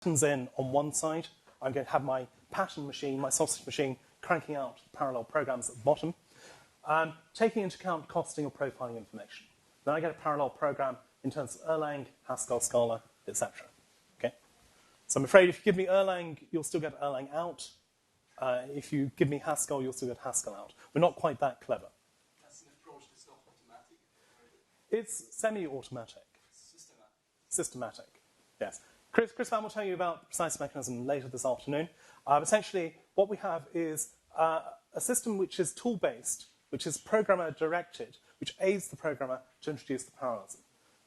patterns in on one side. I'm going to have my pattern machine, my sausage machine, cranking out parallel programs at the bottom, taking into account costing or profiling information. Then I get a parallel program in terms of Erlang, Haskell, Scala, etc. Okay? So I'm afraid if you give me Erlang, you'll still get Erlang out. If you give me Haskell, you'll still get Haskell out. We're not quite that clever. That's an approach that's not automatic. It's semi-automatic. Systematic. Systematic, yes. Chris Van will tell you about the precise mechanism later this afternoon. Essentially, what we have is a system which is tool-based, which is programmer-directed, which aids the programmer to introduce the parallelism.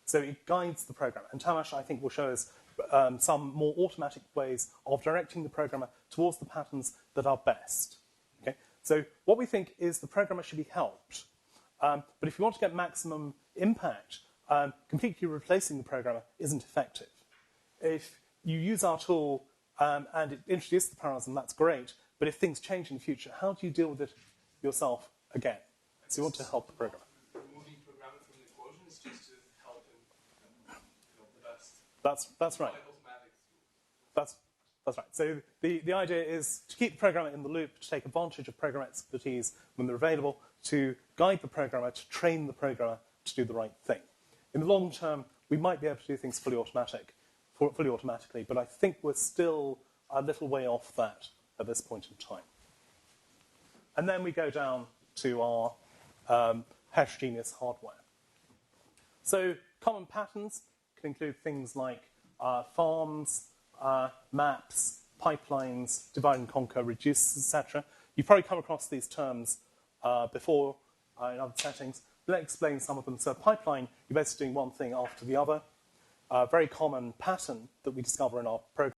So it guides the programmer. And Tamas, I think, will show us some more automatic ways of directing the programmer towards the patterns that are best. Okay? So what we think is the programmer should be helped. But if you want to get maximum impact, completely replacing the programmer isn't effective. If you use our tool and it introduces the parallelism, that's great. But if things change in the future, how do you deal with it yourself again? So you want to help the programmer. Removing programming from the equation is just to help him the best. That's right. That's right. So the idea is to keep the programmer in the loop, to take advantage of programmer expertise when they're available, to guide the programmer, to train the programmer to do the right thing. In the long term, we might be able to do things fully automatically, but I think we're still a little way off that at this point in time. And then we go down to our heterogeneous hardware. So common patterns can include things like farms, maps, pipelines, divide and conquer, reduce, etc. You've probably come across these terms before in other settings. Let's explain some of them. So a pipeline, you're basically doing one thing after the other. A very common pattern that we discover in our program